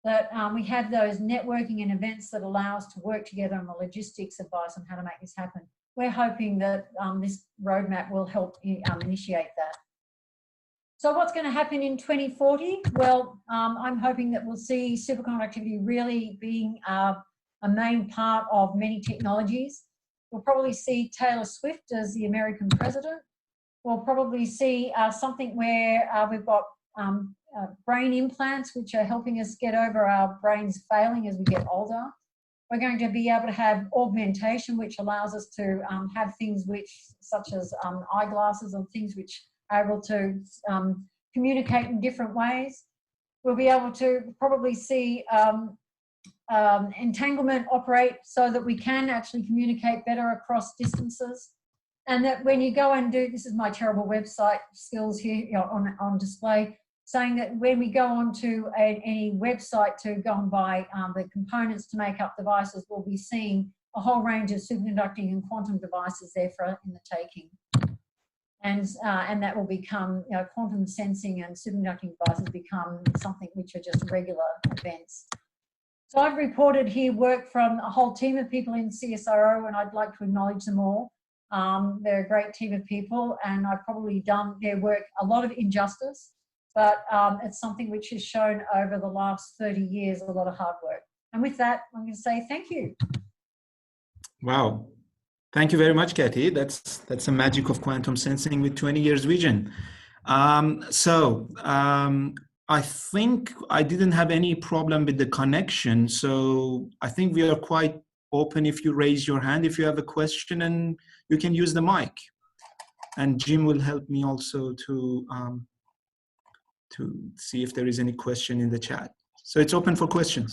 that we have those networking and events that allow us to work together on the logistics advice on how to make this happen. We're hoping that this roadmap will help initiate that. So what's going to happen in 2040? Well, I'm hoping that we'll see superconductivity really being a main part of many technologies. We'll probably see Taylor Swift as the American president. We'll probably see something where we've got brain implants, which are helping us get over our brains failing as we get older. We're going to be able to have augmentation, which allows us to have things such as eyeglasses or things which are able to communicate in different ways. We'll be able to probably see entanglement operate so that we can actually communicate better across distances. And that when you go and do, this is my terrible website skills here on display, saying that when we go onto any website to go and buy the components to make up devices, we'll be seeing a whole range of superconducting and quantum devices there in the taking. And that will become, quantum sensing and superconducting devices become something which are just regular events. So I've reported here work from a whole team of people in CSIRO, and I'd like to acknowledge them all. They're a great team of people, and I've probably done their work a lot of injustice, but it's something which has shown over the last 30 years a lot of hard work. And with that, I'm going to say thank you. Wow. Thank you very much, Cathy. That's the magic of quantum sensing with 20 years vision. I think I didn't have any problem with the connection. So I think we are quite open if you raise your hand, if you have a question, and you can use the mic. And Jim will help me also to see if there is any question in the chat. So it's open for questions.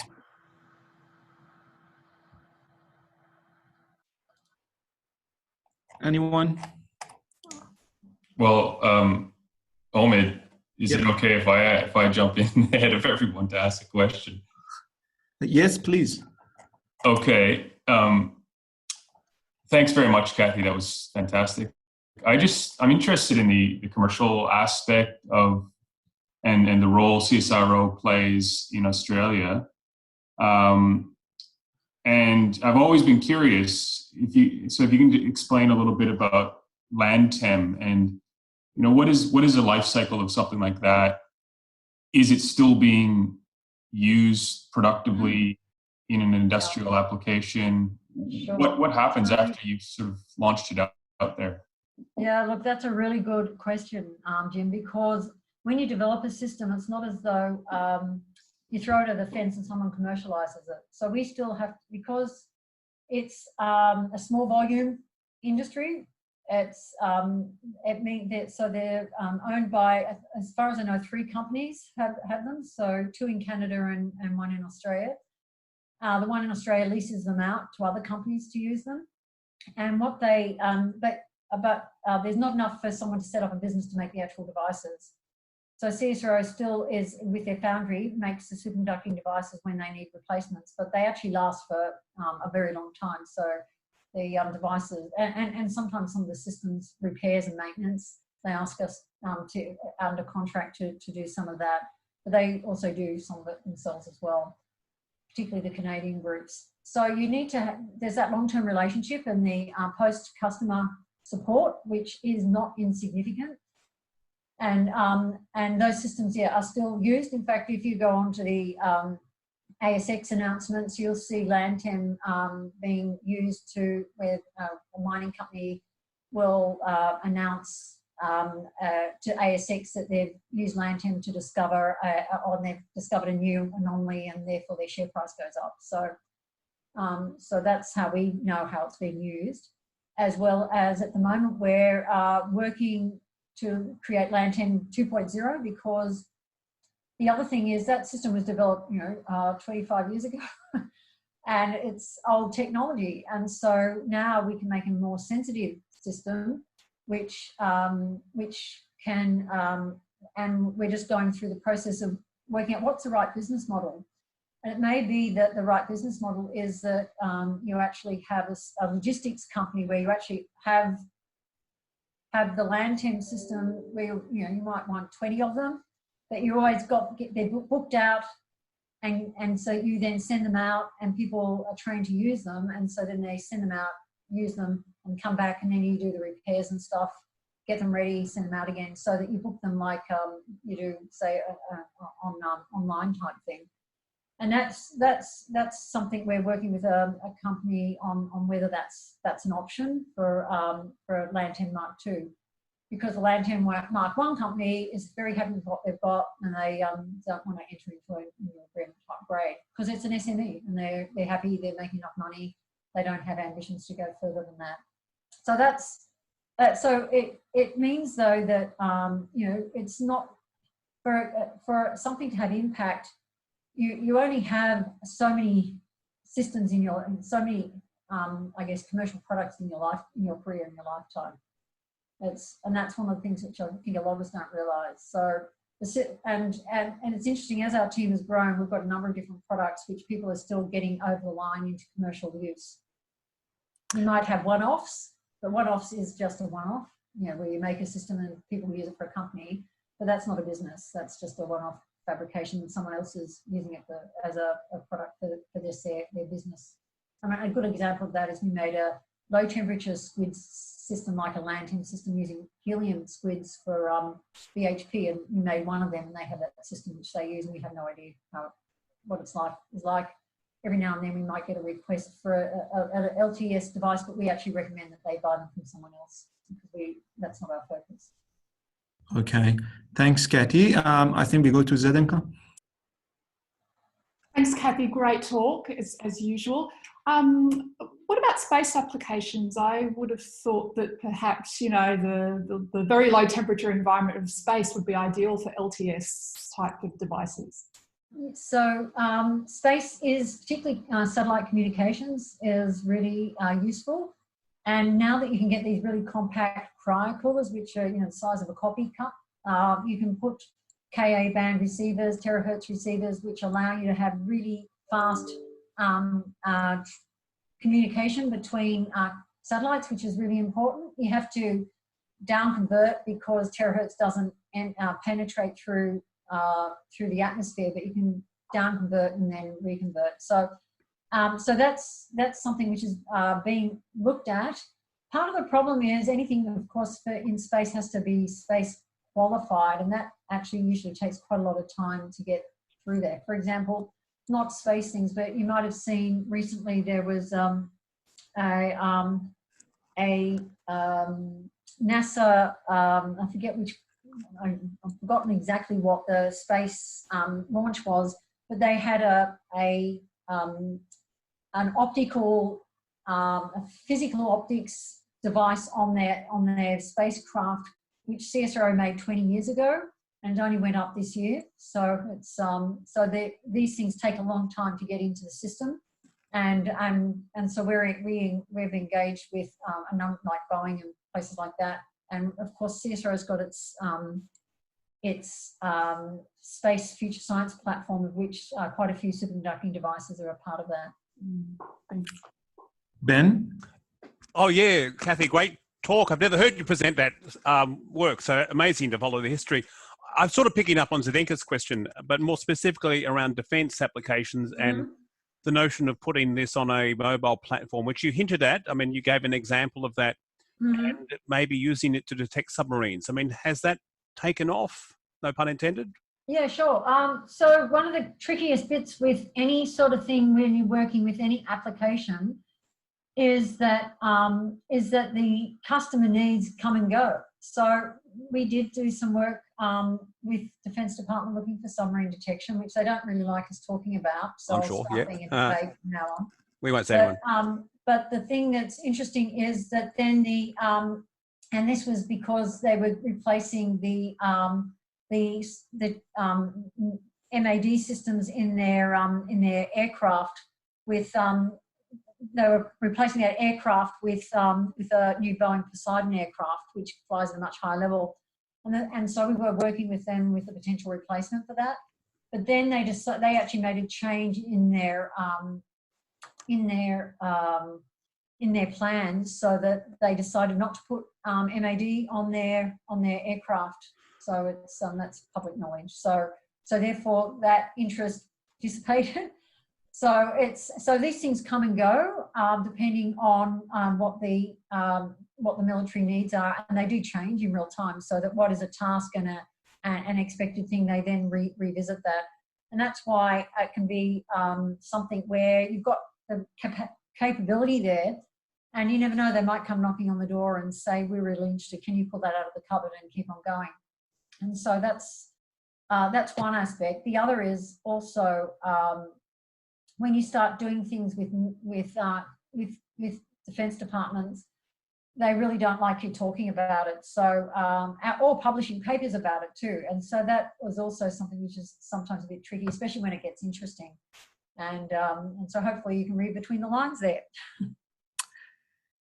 Anyone? Well, Omid, is it okay if I jump in ahead of everyone to ask a question? Yes, please. Okay. Thanks very much, Cathy. That was fantastic. I'm interested in the commercial aspect of and the role CSIRO plays in Australia. And I've always been curious if you can explain a little bit about LandTem and what is the life cycle of something like that? Is it still being used productively in an industrial application? Sure. What happens after you've sort of launched it out there? Yeah, look, that's a really good question, Jim, because when you develop a system, it's not as though you throw it at the fence and someone commercializes it. So we still have, because it's a small volume industry, it's it means that, so they're owned by, as far as I know, 3 companies have them. So 2 in Canada and 1 in Australia. The one in Australia leases them out to other companies to use them. And what they, but there's not enough for someone to set up a business to make the actual devices. So CSIRO still is, with their foundry, makes the superconducting devices when they need replacements, but they actually last for a very long time. So the devices, and sometimes some of the systems repairs and maintenance, they ask us to, under contract, to do some of that, but they also do some of it themselves as well, particularly the Canadian groups. So you need to have, there's that long-term relationship and the post-customer support, which is not insignificant. And those systems, yeah, are still used. In fact, if you go on to the ASX announcements, you'll see LANTEM being used to, where a mining company will announce to ASX that they've used LANTEM to discover, or they've discovered a new anomaly, and therefore their share price goes up. So, so that's how we know how it's being used, as well as at the moment we're working to create LANTEM 2.0, because the other thing is that system was developed, 25 years ago, and it's old technology. And so now we can make a more sensitive system, which can, and we're just going through the process of working out what's the right business model. And it may be that the right business model is that you actually have a logistics company where you actually have the LANTEM system where you might want 20 of them, but you always they're booked out, and so you then send them out and people are trained to use them, and so then they send them out, use them, and come back, and then you do the repairs and stuff, get them ready, send them out again, so that you book them like you do, say, on online type thing. And that's something we're working with a company on whether that's an option for LANTEM Mark II, because the LANTEM Mark I company is very happy with what they've got, and they don't want to enter into an agreement type grade because it's an SME, and they're happy, they're making enough money, they don't have ambitions to go further than that. So so it means though that it's not for something to have impact. You only have so many systems so many I guess commercial products in your career, in your lifetime. And that's one of the things which I think a lot of us don't realise. So and it's interesting, as our team has grown, we've got a number of different products which people are still getting over the line into commercial use. You might have one-offs, but one-offs is just a one-off, where you make a system and people use it for a company, but that's not a business. That's just a one-off fabrication. Someone else is using it as a product for their business. I mean, a good example of that is we made a low temperature SQUID system, like a LANTEM system, using helium SQUIDs for BHP, and we made one of them, and they have that system which they use, and we have no idea what it's like. Every now and then we might get a request for an LTS device, but we actually recommend that they buy them from someone else, because that's not our focus. Okay, thanks, Cathy. I think we go to Zdenka. Thanks, Cathy. Great talk, as usual. What about space applications? I would have thought that perhaps, the very low temperature environment of space would be ideal for LTS type of devices. So space is, particularly satellite communications, is really useful. And now that you can get these really compact cryocoolers, which are the size of a coffee cup, you can put Ka band receivers, terahertz receivers, which allow you to have really fast communication between satellites, which is really important. You have to down convert because terahertz doesn't penetrate through the atmosphere, but you can down convert and then reconvert. So that's something which is being looked at. Part of the problem is anything, of course, in space has to be space qualified, and that actually usually takes quite a lot of time to get through there. For example, not space things, but you might have seen recently there was NASA, I forget which, I've forgotten exactly what the space launch was, but they had an optical, a physical optics device on their spacecraft, which CSIRO made 20 years ago, and it only went up this year. So it's these things take a long time to get into the system, and so we've engaged with a number like Boeing and places like that, and of course CSIRO's got its space future science platform, of which quite a few superconducting devices are a part of that. Thanks. Ben? Oh yeah, Cathy, great talk. I've never heard you present that work, so amazing to follow the history. I'm sort of picking up on Zdenka's question, but more specifically around defence applications and the notion of putting this on a mobile platform, which you hinted at. I mean, you gave an example of that, and maybe using it to detect submarines. I mean, has that taken off? No pun intended. Yeah, sure. So one of the trickiest bits with any sort of thing when you're working with any application is that the customer needs come and go. So we did do some work with Defence Department looking for submarine detection, which they don't really like us talking about. So I'm sure, yeah. being vague from now on. We won't say anyone. But the thing that's interesting is that then and this was because they were replacing the MAD systems in their aircraft with they were replacing that aircraft with a new Boeing Poseidon aircraft, which flies at a much higher level, and so we were working with them with a potential replacement for that. But then they actually made a change in their plans, so that they decided not to put MAD on their aircraft. So it's that's public knowledge. So therefore that interest dissipated. So these things come and go depending on what the military needs are, and they do change in real time. So that what is a task and an expected thing, they then revisit that, and that's why it can be something where you've got the capability there, and you never know, they might come knocking on the door and say, "We're really interested. Can you pull that out of the cupboard and keep on going?" And so that's one aspect. The other is also when you start doing things with defence departments, they really don't like you talking about it. So or publishing papers about it too. And so that was also something which is sometimes a bit tricky, especially when it gets interesting. And so hopefully you can read between the lines there.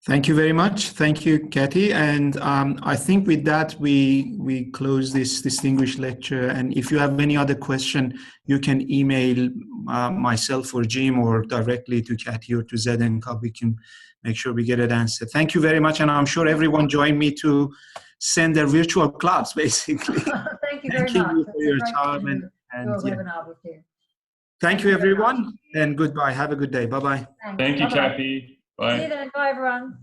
Thank you very much. Thank you, Cathy. And I think with that, we close this distinguished lecture. And if you have any other question, you can email myself or Jim, or directly to Cathy or to Zdenka. We can make sure we get it answered. Thank you very much. And I'm sure everyone joined me to send their virtual class, basically. Thank you very much. For your time and webinar with you. Thank you, everyone, and goodbye. Have a good day. Bye-bye. Thank you, Cathy. Bye. See you then. Bye, everyone.